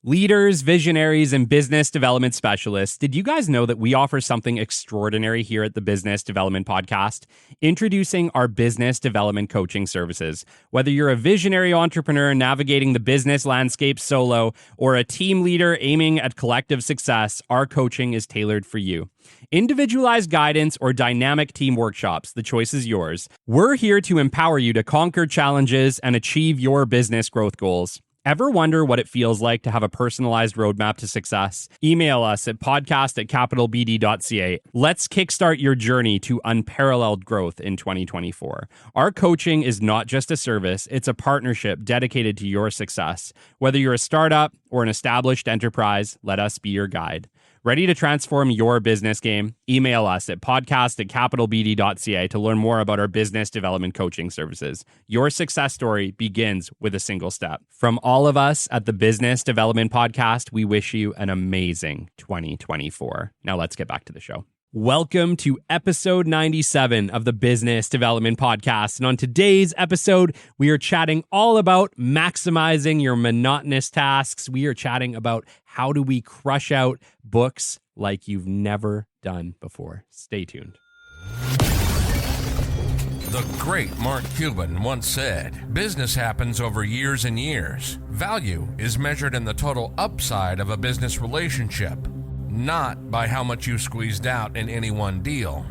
Leaders, visionaries, and business development specialists, did you guys know that we offer something extraordinary here at the Business Development Podcast? Introducing our business development coaching services. Whether you're a visionary entrepreneur navigating the business landscape solo or a team leader aiming at collective success, our coaching is tailored for you. Individualized guidance or dynamic team workshops, the choice is yours. We're here to empower you to conquer challenges and achieve your business growth goals. Ever wonder what it feels like to have a personalized roadmap to success? Email us at podcast@capitalbd.ca. Let's kickstart your journey to unparalleled growth in 2024. Our coaching is not just a service, it's a partnership dedicated to your success. Whether you're a startup or an established enterprise, let us be your guide. Ready to transform your business game? Email us at podcast@capitalbd.ca to learn more about our business development coaching services. Your success story begins with a single step. From all of us at the Business Development Podcast, we wish you an amazing 2024. Now let's get back to the show. Welcome to episode 97 of the Business Development Podcast. And on today's episode, we are chatting all about maximizing your monotonous tasks. We are chatting about how do we crush out books like you've never done before. Stay tuned. The great Mark Cuban once said, "Business happens over years and years. Value is measured in the total upside of a business relationship, not by how much you squeezed out in any one deal."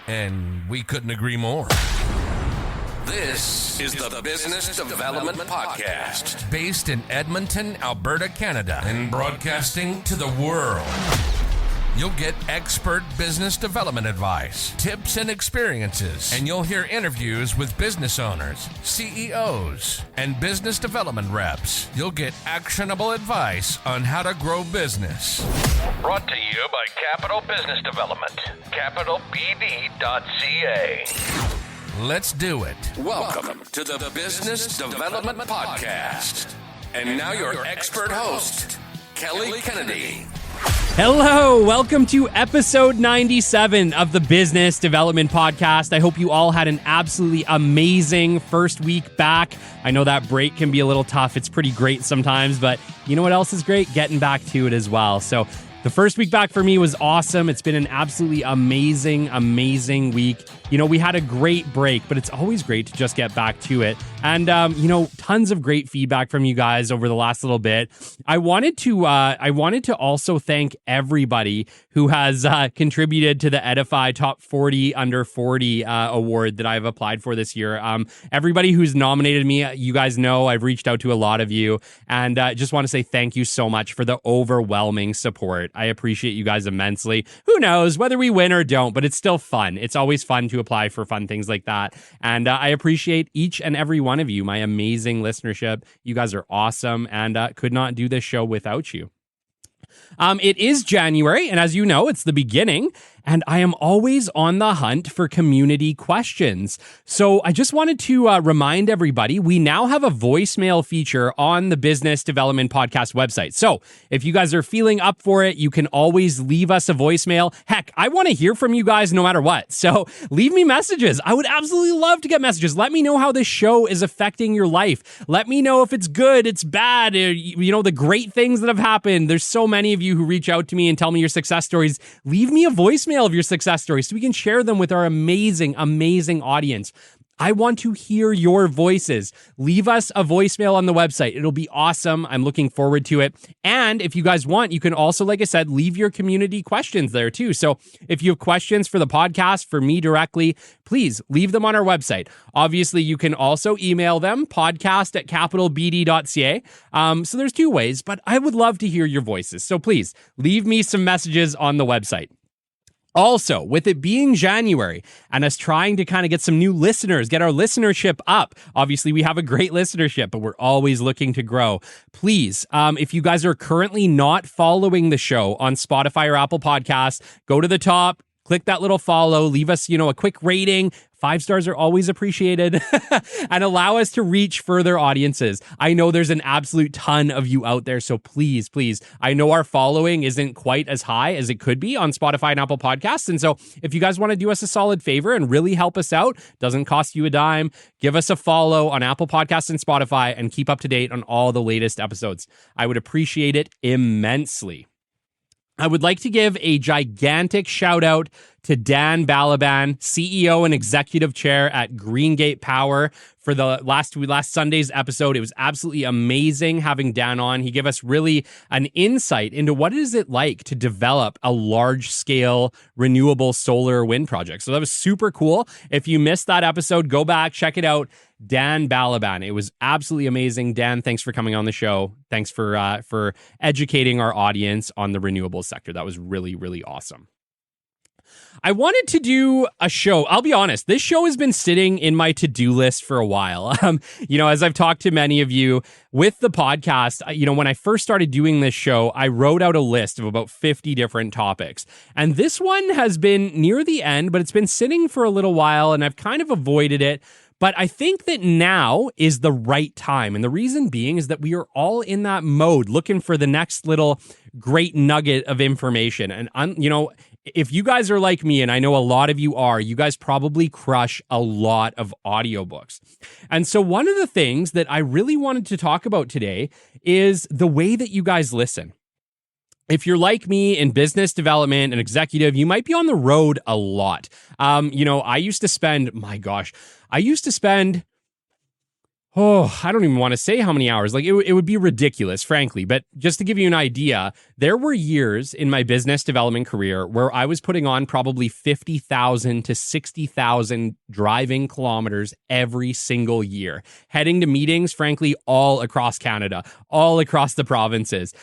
And we couldn't agree more. This is the Business Development Podcast, based in Edmonton, Alberta, Canada, and broadcasting to the world. You'll get expert business development advice, tips and experiences, and you'll hear interviews with business owners, CEOs, and business development reps. You'll get actionable advice on how to grow business. Brought to you by Capital Business Development, capitalbd.ca. Let's do it. Welcome to the Business Development Podcast. And now your expert host, Kelly Kennedy. Hello, welcome to episode 97 of the Business Development Podcast. I hope you all had an absolutely amazing first week back. I know that break can be a little tough. It's pretty great sometimes, but you know what else is great? Getting back to it as well. So the first week back for me was awesome. It's been an absolutely amazing week. You know, we had a great break, but it's always great to just get back to it. And, tons of great feedback from you guys over the last little bit. I wanted to also thank everybody who has contributed to the Edify Top 40 Under 40 award that I've applied for this year. Everybody who's nominated me, you guys know I've reached out to a lot of you, and just want to say thank you so much for the overwhelming support. I appreciate you guys immensely. Who knows whether we win or don't, but it's still fun. It's always fun to apply for fun things like that. And I appreciate each and every one of you, my amazing listenership. You guys are awesome, and could not do this show without you. It is January, and as you know, it's the beginning, and I am always on the hunt for community questions. So I just wanted to remind everybody, we now have a voicemail feature on the Business Development Podcast website. So if you guys are feeling up for it, you can always leave us a voicemail. Heck, I want to hear from you guys no matter what. So leave me messages. I would absolutely love to get messages. Let me know how this show is affecting your life. Let me know if it's good, it's bad, the great things that have happened. There's so many of you who reach out to me and tell me your success stories. Leave me a voicemail of your success stories so we can share them with our amazing audience. I want to hear your voices. Leave us a voicemail on the website. It'll be awesome. I'm looking forward to it. And if you guys want, you can also, like I said, leave your community questions there too. So if you have questions for the podcast, for me directly, please leave them on our website. Obviously, you can also email them, podcast@capitalbd.ca. So there's two ways, but I would love to hear your voices. So please leave me some messages on the website. Also, with it being January and us trying to kind of get some new listeners, get our listenership up. Obviously, we have a great listenership, but we're always looking to grow. Please, if you guys are currently not following the show on Spotify or Apple Podcasts, go to the top, click that little follow, leave us, a quick rating. 5 stars are always appreciated and allow us to reach further audiences. I know there's an absolute ton of you out there, so please, please. I know our following isn't quite as high as it could be on Spotify and Apple Podcasts, and so if you guys want to do us a solid favor and really help us out, doesn't cost you a dime, give us a follow on Apple Podcasts and Spotify and keep up to date on all the latest episodes. I would appreciate it immensely. I would like to give a gigantic shout out to Dan Balaban, CEO and Executive Chair at Greengate Power, for the last Sunday's episode. It was absolutely amazing having Dan on. He gave us really an insight into what is it like to develop a large-scale renewable solar wind project. So that was super cool. If you missed that episode, go back, check it out. Dan Balaban. It was absolutely amazing. Dan, thanks for coming on the show. Thanks for educating our audience on the renewable sector. That was really, really awesome. I wanted to do a show. I'll be honest, this show has been sitting in my to-do list for a while. As I've talked to many of you with the podcast, when I first started doing this show, I wrote out a list of about 50 different topics. And this one has been near the end, but it's been sitting for a little while and I've kind of avoided it. But I think that now is the right time. And the reason being is that we are all in that mode looking for the next little great nugget of information. And, if you guys are like me, and I know a lot of you are, you guys probably crush a lot of audiobooks. And so one of the things that I really wanted to talk about today is the way that you guys listen. If you're like me in business development and executive, you might be on the road a lot. I used to spend, I don't even want to say how many hours. Like it would be ridiculous, frankly. But just to give you an idea, there were years in my business development career where I was putting on probably 50,000 to 60,000 driving kilometers every single year, heading to meetings, frankly, all across Canada, all across the provinces.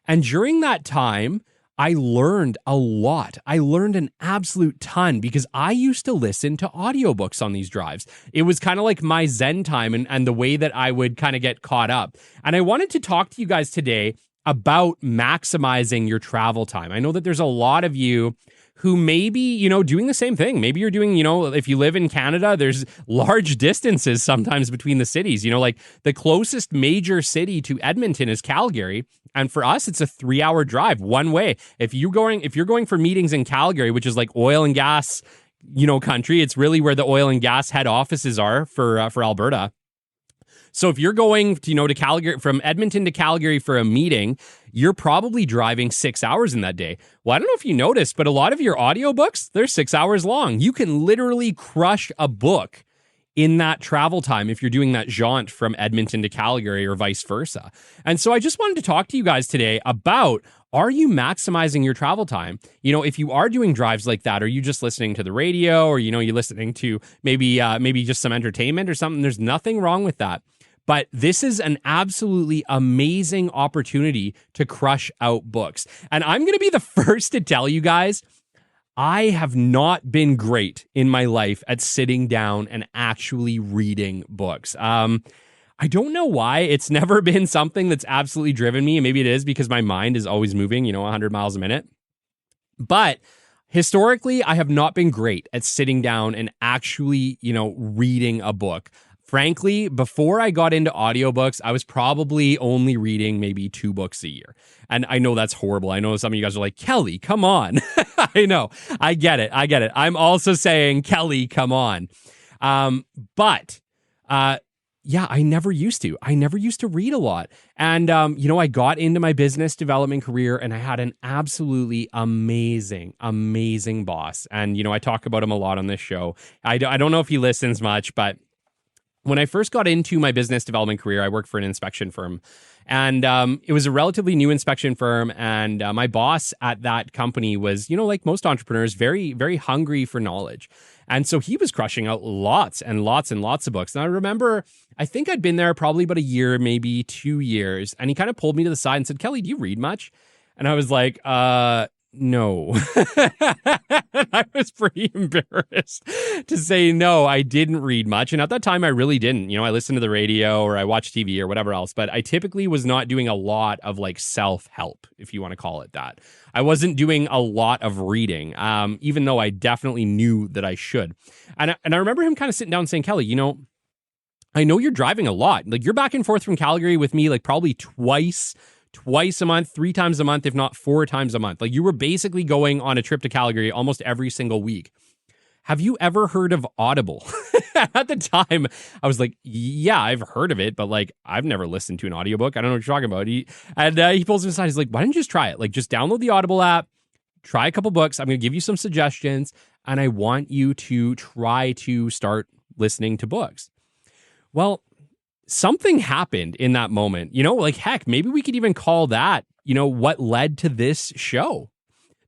And during that time, I learned a lot. I learned an absolute ton because I used to listen to audiobooks on these drives. It was kind of like my Zen time and the way that I would kind of get caught up. And I wanted to talk to you guys today about maximizing your travel time. I know that there's a lot of you who may be, doing the same thing. Maybe you're doing, if you live in Canada, there's large distances sometimes between the cities. Like the closest major city to Edmonton is Calgary. And for us, it's a 3-hour drive one way. If you're going for meetings in Calgary, which is like oil and gas, country, it's really where the oil and gas head offices are for Alberta. So if you're going to Calgary, from Edmonton to Calgary for a meeting, you're probably driving 6 hours in that day. Well, I don't know if you noticed, but a lot of your audiobooks, they're 6 hours long. You can literally crush a book in that travel time if you're doing that jaunt from Edmonton to Calgary or vice versa. And so I just wanted to talk to you guys today about, are you maximizing your travel time? If you are doing drives like that, are you just listening to the radio or, you're listening to maybe just some entertainment or something? There's nothing wrong with that. But this is an absolutely amazing opportunity to crush out books. And I'm going to be the first to tell you guys, I have not been great in my life at sitting down and actually reading books. I don't know why. It's never been something that's absolutely driven me. And maybe it is because my mind is always moving, 100 miles a minute. But historically, I have not been great at sitting down and actually, reading a book. Frankly, before I got into audiobooks, I was probably only reading maybe 2 books a year. And I know that's horrible. I know some of you guys are like, Kelly, come on. I know. I get it. I'm also saying, Kelly, come on. But I never used to. I never used to read a lot. And, I got into my business development career and I had an absolutely amazing, amazing boss. And, I talk about him a lot on this show. I don't know if he listens much, but when I first got into my business development career, I worked for an inspection firm. And it was a relatively new inspection firm. And my boss at that company was, like most entrepreneurs, very, very hungry for knowledge. And so he was crushing out lots and lots and lots of books. And I remember, I think I'd been there probably about a year, maybe 2 years. And he kind of pulled me to the side and said, Kelly, do you read much? And I was like, no. I was pretty embarrassed to say no, I didn't read much. And at that time, I really didn't. I listened to the radio or I watched TV or whatever else, but I typically was not doing a lot of like self-help, if you want to call it that. I wasn't doing a lot of reading, even though I definitely knew that I should. And I remember him kind of sitting down and saying, Kelly, I know you're driving a lot. Like you're back and forth from Calgary with me, like probably twice a month, 3 times a month, if not 4 times a month. Like you were basically going on a trip to Calgary almost every single week. Have you ever heard of Audible? At the time, I was like, yeah, I've heard of it, but like I've never listened to an audiobook. I don't know what you're talking about. He pulls me aside. He's like, why don't you just try it? Like just download the Audible app, try a couple books. I'm going to give you some suggestions, and I want you to try to start listening to books. Well, something happened in that moment, like, heck, maybe we could even call that, what led to this show.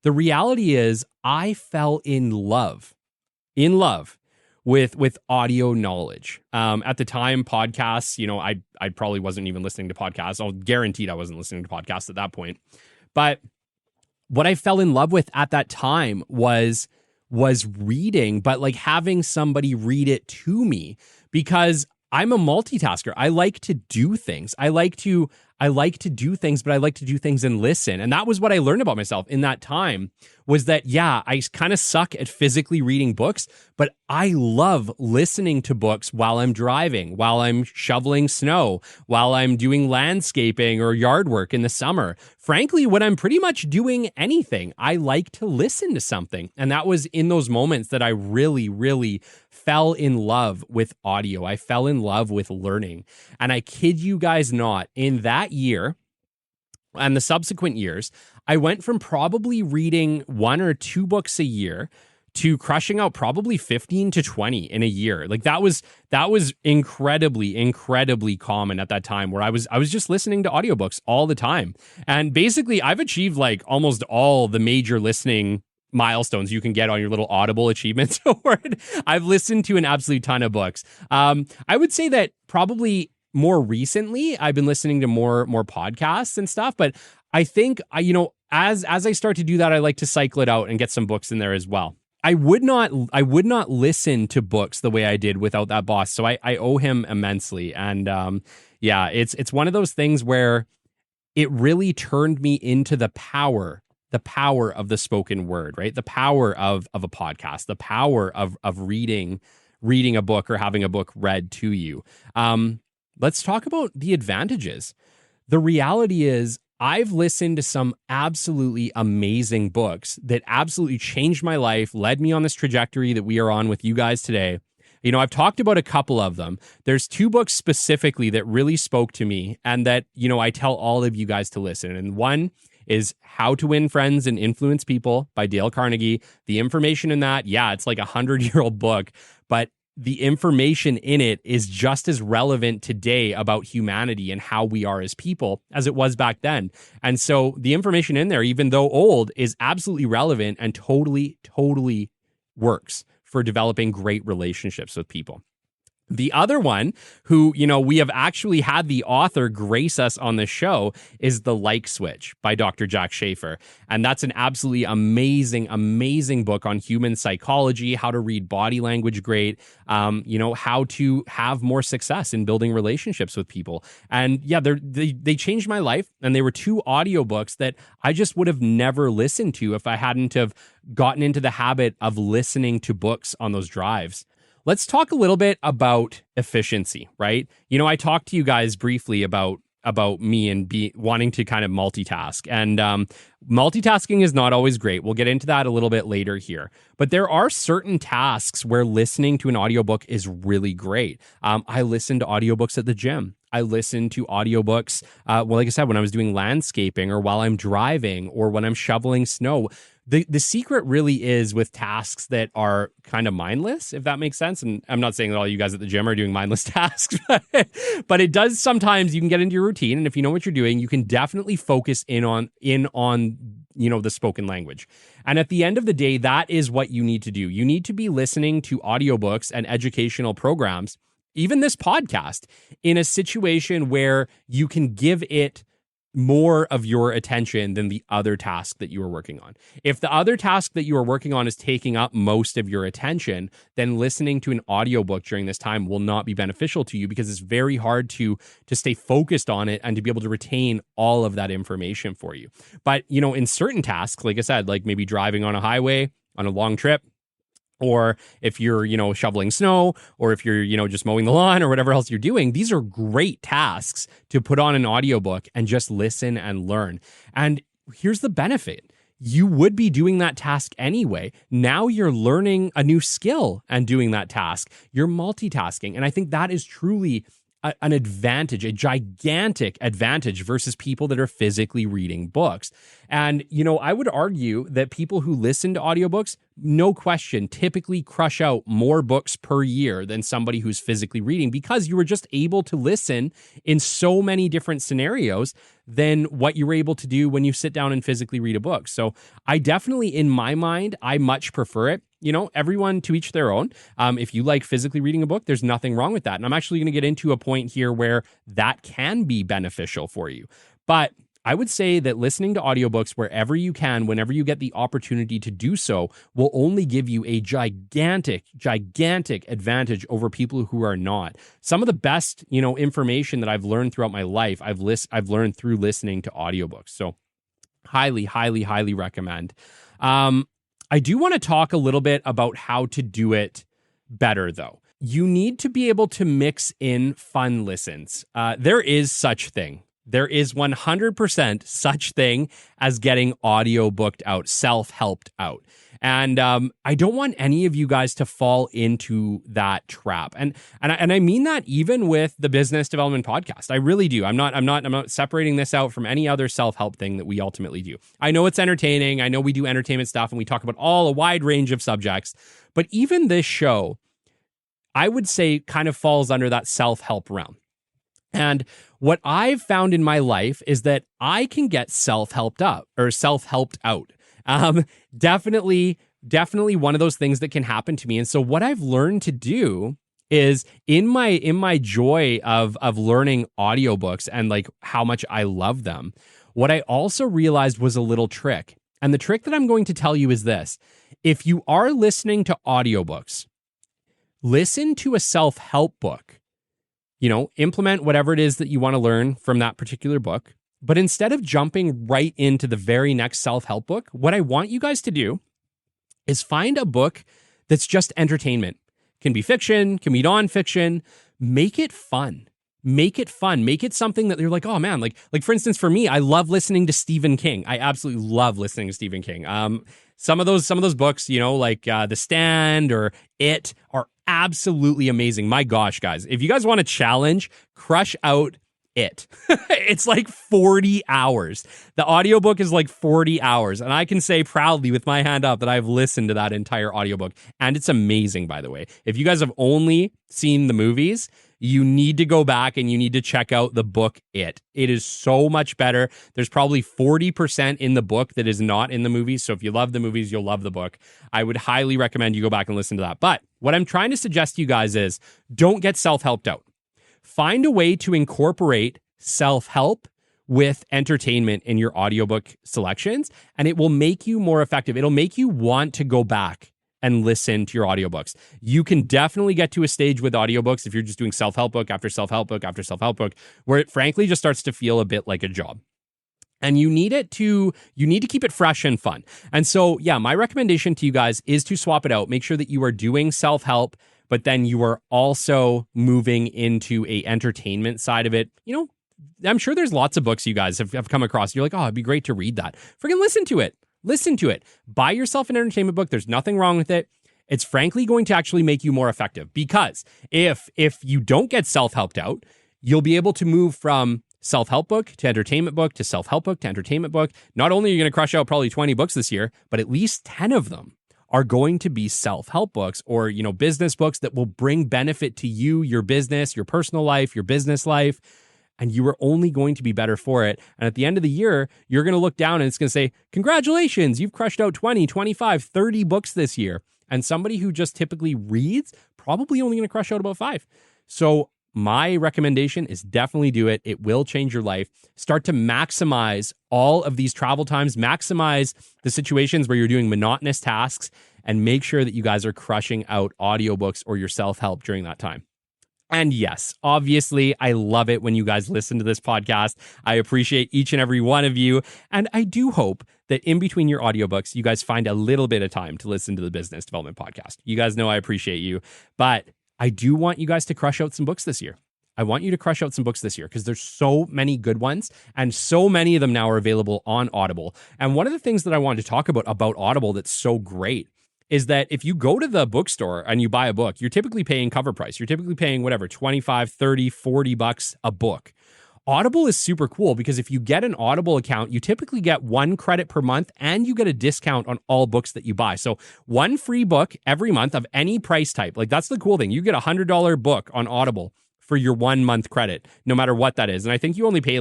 The reality is I fell in love with audio knowledge. At the time, podcasts, I probably wasn't even listening to podcasts. I'll guaranteed I wasn't listening to podcasts at that point. But what I fell in love with at that time was reading, but like having somebody read it to me, because I'm a multitasker. I like to do things. I like to do things, but I like to do things and listen. And that was what I learned about myself in that time, was that, yeah, I kind of suck at physically reading books, but I love listening to books while I'm driving, while I'm shoveling snow, while I'm doing landscaping or yard work in the summer. Frankly, when I'm pretty much doing anything, I like to listen to something. And that was in those moments that I really, really fell in love with audio. I fell in love with learning. And I kid you guys not, in that year and the subsequent years, I went from probably reading 1 or 2 books a year to crushing out probably 15 to 20 in a year. Like that was incredibly common at that time, where I was just listening to audiobooks all the time. And basically I've achieved like almost all the major listening milestones you can get on your little Audible achievements award. I've listened to an absolute ton of books. I would say that probably more recently I've been listening to more podcasts and stuff, but I think as I start to do that, I like to cycle it out and get some books in there as well. I would not listen to books the way I did without that boss. So I owe him immensely. And yeah, it's one of those things where it really turned me into the power of the spoken word, right? The power of a podcast, the power of reading a book or having a book read to you. Let's talk about the advantages. The reality is I've listened to some absolutely amazing books that absolutely changed my life, led me on this trajectory that we are on with you guys today. I've talked about a couple of them. There's 2 books specifically that really spoke to me and that, I tell all of you guys to listen. And one is How to Win Friends and Influence People by Dale Carnegie. The information in that, yeah, it's like a 100-year-old book, but the information in it is just as relevant today about humanity and how we are as people as it was back then. And so the information in there, even though old, is absolutely relevant and totally works for developing great relationships with people. The other one, who, we have actually had the author grace us on the show, is The Like Switch by Dr. Jack Schafer. And that's an absolutely amazing book on human psychology, how to read body language great, how to have more success in building relationships with people. And yeah, they changed my life. And they were 2 audiobooks that I just would have never listened to if I hadn't have gotten into the habit of listening to books on those drives. Let's talk a little bit about efficiency, right? I talked to you guys briefly about me and wanting to kind of multitask. And multitasking is not always great. We'll get into that a little bit later here. But there are certain tasks where listening to an audiobook is really great. I listen to audiobooks at the gym. I listen to audiobooks, like I said, when I was doing landscaping or while I'm driving or when I'm shoveling snow. The secret really is with tasks that are kind of mindless, if that makes sense. And I'm not saying that all you guys at the gym are doing mindless tasks, but it does sometimes. You can get into your routine, and if you know what you're doing, you can definitely focus in on the spoken language. And at the end of the day, that is what you need to do. You need to be listening to audiobooks and educational programs, even this podcast, in a situation where you can give it more of your attention than the other task that you are working on. If the other task that you are working on is taking up most of your attention, then listening to an audiobook during this time will not be beneficial to you because it's very hard to stay focused on it and to be able to retain all of that information for you. But, in certain tasks, like I said, like maybe driving on a highway on a long trip, or if you're, shoveling snow, or if you're, just mowing the lawn or whatever else you're doing, these are great tasks to put on an audiobook and just listen and learn. And here's the benefit. You would be doing that task anyway. Now you're learning a new skill and doing that task. You're multitasking. And I think that is truly an advantage, a gigantic advantage versus people that are physically reading books. And, I would argue that people who listen to audiobooks, no question, typically crush out more books per year than somebody who's physically reading because you were just able to listen in so many different scenarios than what you were able to do when you sit down and physically read a book. So I definitely, in my mind, I much prefer it. Everyone to each their own. If you like physically reading a book, there's nothing wrong with that. And I'm actually going to get into a point here where that can be beneficial for you. But I would say that listening to audiobooks wherever you can, whenever you get the opportunity to do so, will only give you a gigantic advantage over people who are not. Some of the best, information that I've learned throughout my life, I've learned through listening to audiobooks. So highly, highly, highly recommend. I do want to talk a little bit about how to do it better, though. You need to be able to mix in fun listens. There is such thing. There is 100% such thing as getting audiobooked out, self-helped out. And I don't want any of you guys to fall into that trap. And I mean that even with the Business Development Podcast. I really do. I'm not separating this out from any other self-help thing that we ultimately do. I know it's entertaining. I know we do entertainment stuff and we talk about a wide range of subjects. But even this show, I would say, kind of falls under that self-help realm. And what I've found in my life is that I can get self-helped out. Definitely one of those things that can happen to me. And so what I've learned to do is in my joy of learning audiobooks and like how much I love them, what I also realized was a little trick. And the trick that I'm going to tell you is this. If you are listening to audiobooks, listen to a self-help book. Implement whatever it is that you want to learn from that particular book. But instead of jumping right into the very next self-help book, what I want you guys to do is find a book that's just entertainment. Can be fiction, can be nonfiction. Make it fun. Make it fun. Make it something that you're like, oh man, like for instance, for me, I love listening to Stephen King. I absolutely love listening to Stephen King. Some of those books, like The Stand or It, are absolutely amazing. My gosh, guys, if you guys want a challenge, crush out It. It's like 40 hours. The audiobook is like 40 hours. And I can say proudly with my hand up that I've listened to that entire audiobook. And it's amazing, by the way. If you guys have only seen the movies, you need to go back and you need to check out the book It. It is so much better. There's probably 40% in the book that is not in the movies. So if you love the movies, you'll love the book. I would highly recommend you go back and listen to that. But what I'm trying to suggest to you guys is don't get self-helped out. Find a way to incorporate self-help with entertainment in your audiobook selections, and it will make you more effective. It'll make you want to go back and listen to your audiobooks. You can definitely get to a stage with audiobooks if you're just doing self-help book after self-help book after self-help book, where it frankly just starts to feel a bit like a job. And you need to keep it fresh and fun. And so, yeah, my recommendation to you guys is to swap it out. Make sure that you are doing self-help, but then you are also moving into a entertainment side of it. I'm sure there's lots of books you guys have come across. You're like, oh, it'd be great to read that. Freaking listen to it. Listen to it. Buy yourself an entertainment book. There's nothing wrong with it. It's frankly going to actually make you more effective, because if you don't get self-helped out, you'll be able to move from self-help book to entertainment book to self-help book to entertainment book. Not only are you going to crush out probably 20 books this year, but at least 10 of them are going to be self-help books or, business books that will bring benefit to you, your business, your personal life, your business life. And you are only going to be better for it. And at the end of the year, you're going to look down and it's going to say, congratulations, you've crushed out 20, 25, 30 books this year. And somebody who just typically reads, probably only going to crush out about 5. So my recommendation is definitely do it. It will change your life. Start to maximize all of these travel times, maximize the situations where you're doing monotonous tasks, and make sure that you guys are crushing out audiobooks or your self-help during that time. And yes, obviously, I love it when you guys listen to this podcast. I appreciate each and every one of you. And I do hope that in between your audiobooks, you guys find a little bit of time to listen to the Business Development Podcast. You guys know I appreciate you. But I do want you guys to crush out some books this year. I want you to crush out some books this year because there's so many good ones, and so many of them now are available on Audible. And one of the things that I wanted to talk about Audible that's so great is that if you go to the bookstore and you buy a book, you're typically paying cover price. You're typically paying whatever, 25, 30, 40 bucks a book. Audible is super cool because if you get an Audible account, you typically get 1 credit per month and you get a discount on all books that you buy. So 1 free book every month of any price type. Like, that's the cool thing. You get a $100 book on Audible for your 1 month credit, no matter what that is. And I think you only pay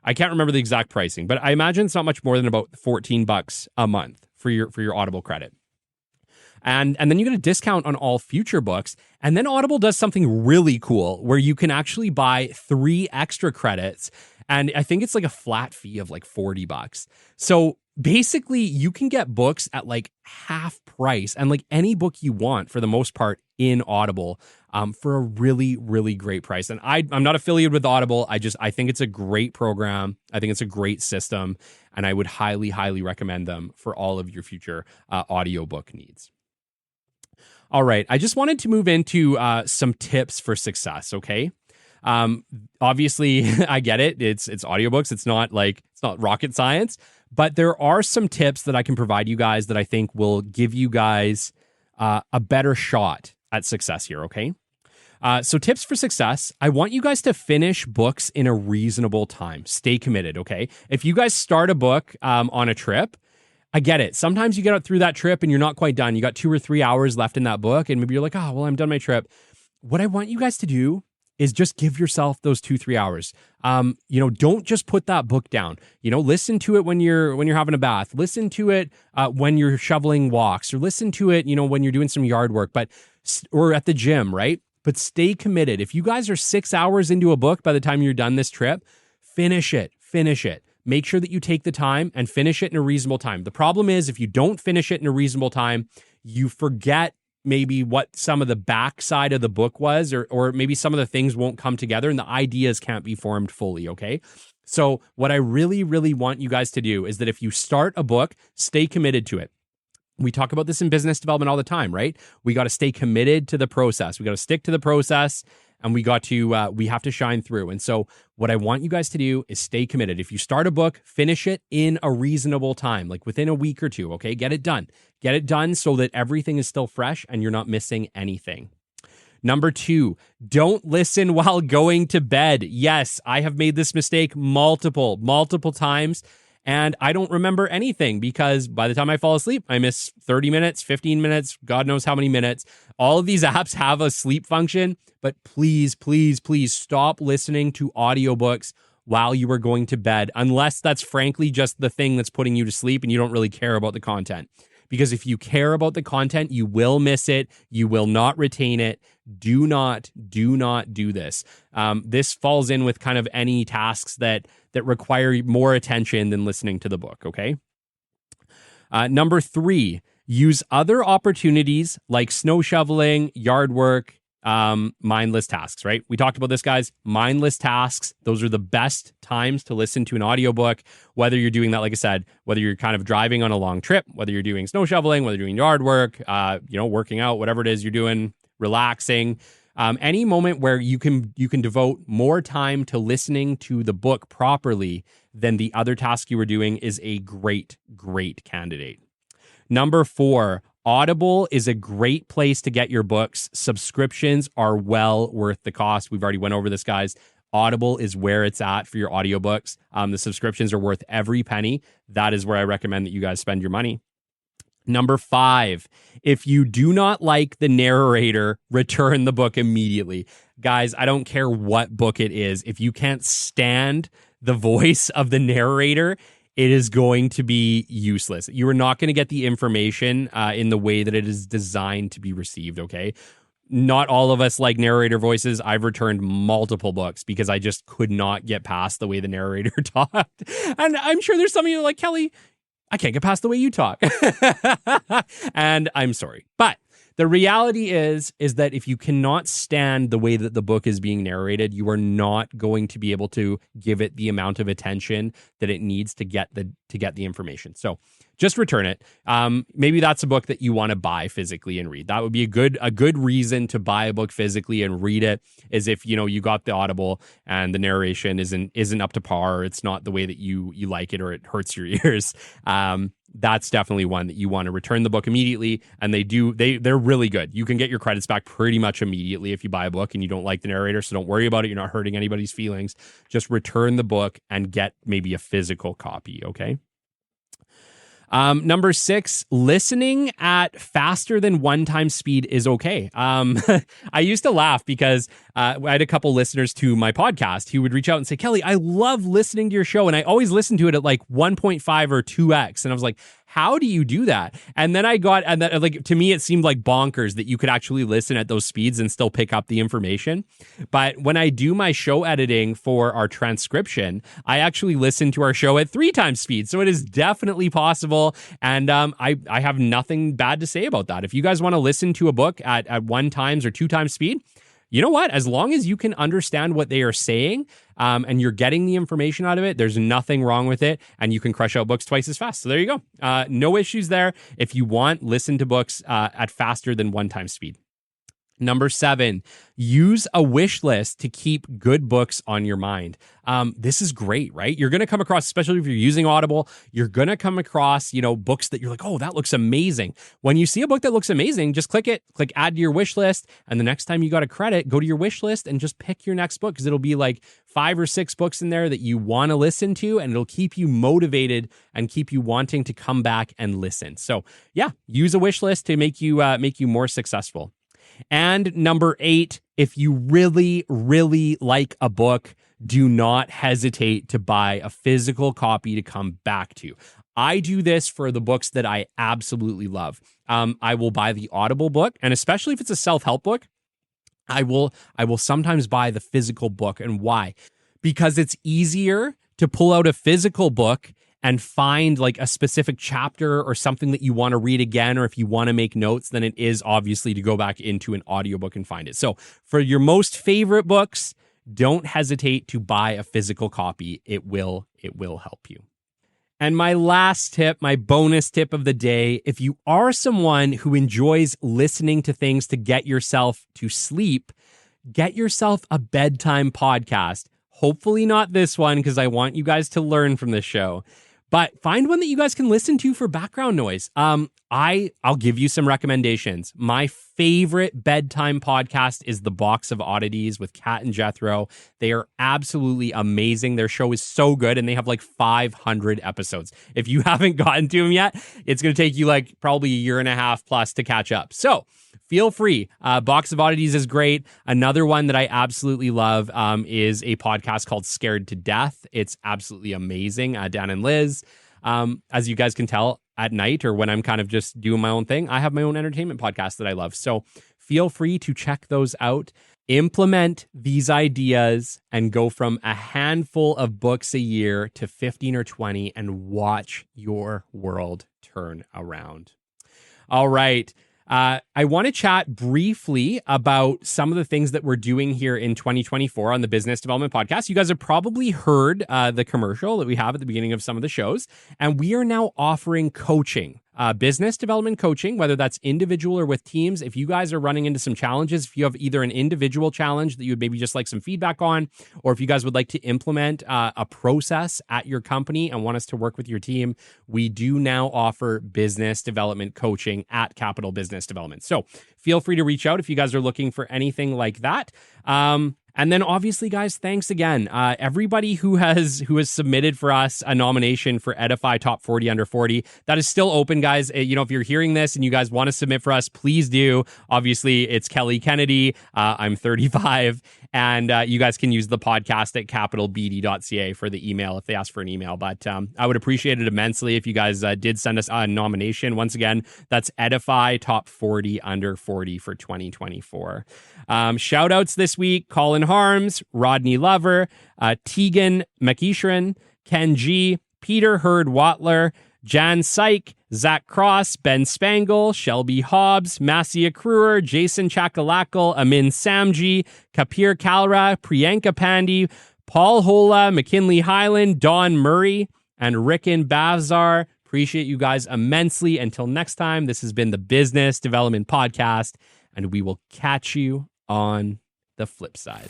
I can't remember the exact pricing, but I imagine it's not much more than about 14 bucks a month for your Audible credit. And then you get a discount on all future books. And then Audible does something really cool where you can actually buy 3 extra credits. And I think it's a flat fee of 40 bucks. So basically you can get books at half price and any book you want for the most part in Audible for a really, really great price. And I'm not affiliated with Audible. I think it's a great program. I think it's a great system. And I would highly, highly recommend them for all of your future audiobook needs. All right, I just wanted to move into some tips for success, okay? Obviously, I get it. It's audiobooks. It's not rocket science, but there are some tips that I can provide you guys that I think will give you guys a better shot at success here, okay? So tips for success. I want you guys to finish books in a reasonable time. Stay committed, okay? If you guys start a book on a trip, I get it. Sometimes you get out through that trip and you're not quite done. You got 2 or 3 hours left in that book and maybe you're like, oh, well, I'm done my trip. What I want you guys to do is just give yourself those 2-3 hours. Don't just put that book down. Listen to it when you're having a bath. Listen to it when you're shoveling walks, or listen to it, when you're doing some yard work, or at the gym, right? But stay committed. If you guys are 6 hours into a book by the time you're done this trip, finish it. Make sure that you take the time and finish it in a reasonable time. The problem is if you don't finish it in a reasonable time, you forget maybe what some of the backside of the book was, or maybe some of the things won't come together and the ideas can't be formed fully, okay? So what I really, really want you guys to do is that if you start a book, stay committed to it. We talk about this in business development all the time, right? We got to stay committed to the process. We got to stick to the process. And we have to shine through. And so what I want you guys to do is stay committed. If you start a book, finish it in a reasonable time, within a week or 2, okay? Get it done. Get it done so that everything is still fresh and you're not missing anything. Number 2, don't listen while going to bed. Yes, I have made this mistake multiple times. And I don't remember anything because by the time I fall asleep, I miss 30 minutes, 15 minutes, God knows how many minutes. All of these apps have a sleep function, but please, please, please stop listening to audiobooks while you are going to bed, unless that's frankly just the thing that's putting you to sleep and you don't really care about the content. Because if you care about the content, you will miss it. You will not retain it. Do not do this. This falls in with kind of any tasks that require more attention than listening to the book, okay? Number 3, use other opportunities like snow shoveling, yard work, mindless tasks, right? We talked about this, guys. Mindless tasks. Those are the best times to listen to an audiobook, whether you're doing that, like I said, whether you're kind of driving on a long trip, whether you're doing snow shoveling, whether you're doing yard work, working out, whatever it is you're doing, relaxing. Any moment where you can devote more time to listening to the book properly than the other task you were doing is a great candidate. Number 4, Audible is a great place to get your books. Subscriptions are well worth the cost. We've already went over this, guys. Audible is where it's at for your audiobooks. The subscriptions are worth every penny. That is where I recommend that you guys spend your money. Number 5, if you do not like the narrator, return the book immediately. Guys, I don't care what book it is. If you can't stand the voice of the narrator, it is going to be useless. You are not going to get the information in the way that it is designed to be received, okay? not all of us like narrator voices. I've returned multiple books because I just could not get past the way the narrator talked. And I'm sure there's some of you like, Kelly, I can't get past the way you talk. And I'm sorry. But the reality is that if you cannot stand the way that the book is being narrated, you are not going to be able to give it the amount of attention that it needs to get the information. So just return it. Maybe that's a book that you want to buy physically and read. That would be a good reason to buy a book physically and read it, is if you got the Audible and the narration isn't up to par, or it's not the way that you like it, or it hurts your ears. That's definitely one that you want to return the book immediately. And they're really good. You can get your credits back pretty much immediately if you buy a book and you don't like the narrator. So don't worry about it. You're not hurting anybody's feelings. Just return the book and get maybe a physical copy. Okay. Number 6, listening at faster than 1x speed is okay. I used to laugh because I had a couple listeners to my podcast who would reach out and say, Kelly, I love listening to your show. And I always listen to it at like 1.5 or 2x. And I was like, how do you do that? And then to me, it seemed like bonkers that you could actually listen at those speeds and still pick up the information. But when I do my show editing for our transcription, I actually listen to our show at 3x speed. So it is definitely possible. And I have nothing bad to say about that. If you guys want to listen to a book at 1x or 2x speed, you know what? As long as you can understand what they are saying and you're getting the information out of it, there's nothing wrong with it. And you can crush out books twice as fast. So there you go. No issues there. If you want, listen to books at faster than 1x speed. Number 7, use a wish list to keep good books on your mind. This is great, right? You're going to come across, especially if you're using Audible, you're going to come across, books that you're like, oh, that looks amazing. When you see a book that looks amazing, just click add to your wish list. And the next time you got a credit, go to your wish list and just pick your next book, because it'll be like 5 or 6 books in there that you want to listen to, and it'll keep you motivated and keep you wanting to come back and listen. So yeah, use a wish list to make you more successful. And number 8, if you really, really like a book, do not hesitate to buy a physical copy to come back to. I do this for the books that I absolutely love. I will buy the Audible book, and especially if it's a self-help book, I will sometimes buy the physical book. And why? Because it's easier to pull out a physical book and find like a specific chapter or something that you want to read again, or if you want to make notes, than it is obviously to go back into an audiobook and find it. So for your most favorite books, don't hesitate to buy a physical copy. It will help you. And my last tip, my bonus tip of the day, if you are someone who enjoys listening to things to get yourself to sleep, get yourself a bedtime podcast. Hopefully not this one, because I want you guys to learn from this show. But find one that you guys can listen to for background noise. I'll give you some recommendations. My favorite bedtime podcast is The Box of Oddities with Kat and Jethro. They are absolutely amazing. Their show is so good, and they have like 500 episodes. If you haven't gotten to them yet, it's going to take you like probably a year and a half plus to catch up. So feel free. Box of Oddities is great. Another one that I absolutely love is a podcast called Scared to Death. It's absolutely amazing. Dan and Liz. As you guys can tell, at night or when I'm kind of just doing my own thing, I have my own entertainment podcast that I love. So feel free to check those out. Implement these ideas and go from a handful of books a year to 15 or 20 and watch your world turn around. All right. I want to chat briefly about some of the things that we're doing here in 2024 on the Business Development Podcast. You guys have probably heard the commercial that we have at the beginning of some of the shows, and we are now offering coaching. Business development coaching, whether that's individual or with teams. If you guys are running into some challenges, if you have either an individual challenge that you would maybe just like some feedback on, or if you guys would like to implement a process at your company and want us to work with your team, we do now offer business development coaching at Capital Business Development. So feel free to reach out if you guys are looking for anything like that. And then obviously, guys, thanks again. Everybody who has submitted for us a nomination for Edify Top 40 Under 40, that is still open, guys. If you're hearing this and you guys want to submit for us, please do. Obviously, it's Kelly Kennedy. I'm 35. And you guys can use the podcast at capitalbd.ca for the email if they ask for an email. But I would appreciate it immensely if you guys did send us a nomination. Once again, that's Edify Top 40 Under 40 for 2024. Shout outs this week: Colin Harms, Rodney Lover, Tegan McEachran, Ken G, Peter Hurd Watler, Jan Syke, Zach Cross, Ben Spangle, Shelby Hobbs, Massia Kruer, Jason Chakalakal, Amin Samji, Kapir Kalra, Priyanka Pandey, Paul Hola, McKinley Highland, Don Murray, and Rickon Bavzar. Appreciate you guys immensely. Until next time, this has been the Business Development Podcast, and we will catch you on the flip side.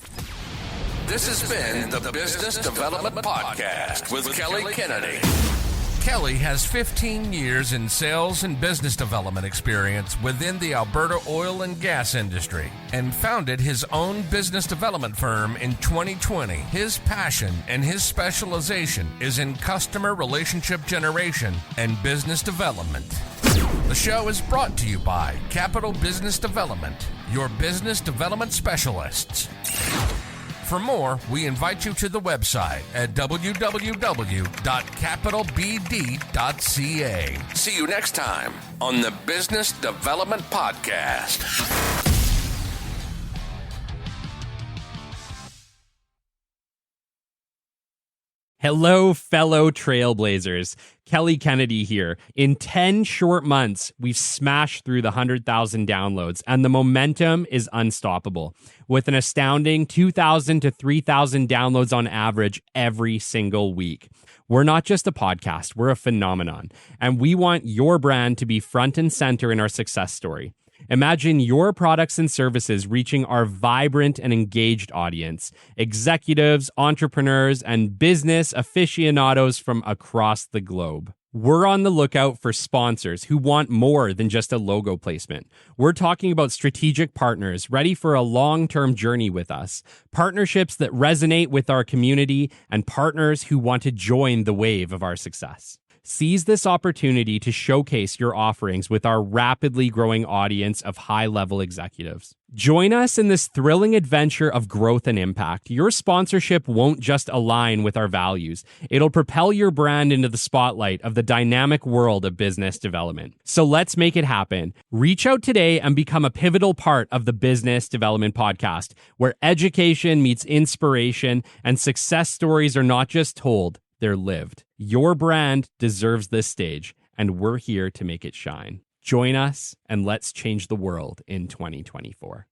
This has been the Business Development Podcast with Kelly Kennedy. Kelly has 15 years in sales and business development experience within the Alberta oil and gas industry and founded his own business development firm in 2020. His passion and his specialization is in customer relationship generation and business development. The show is brought to you by Capital Business Development, your business development specialists. For more, we invite you to the website at www.capitalbd.ca. See you next time on the Business Development Podcast. Hello, fellow trailblazers. Kelly Kennedy here. In 10 short months, we've smashed through the 100,000 downloads, and the momentum is unstoppable, with an astounding 2,000 to 3,000 downloads on average every single week. We're not just a podcast, we're a phenomenon, and we want your brand to be front and center in our success story. Imagine your products and services reaching our vibrant and engaged audience, executives, entrepreneurs, and business aficionados from across the globe. We're on the lookout for sponsors who want more than just a logo placement. We're talking about strategic partners ready for a long-term journey with us, partnerships that resonate with our community, and partners who want to join the wave of our success. Seize this opportunity to showcase your offerings with our rapidly growing audience of high-level executives. Join us in this thrilling adventure of growth and impact. Your sponsorship won't just align with our values. It'll propel your brand into the spotlight of the dynamic world of business development. So let's make it happen. Reach out today and become a pivotal part of the Business Development Podcast, where education meets inspiration and success stories are not just told, they're lived. Your brand deserves this stage, and we're here to make it shine. Join us, and let's change the world in 2024.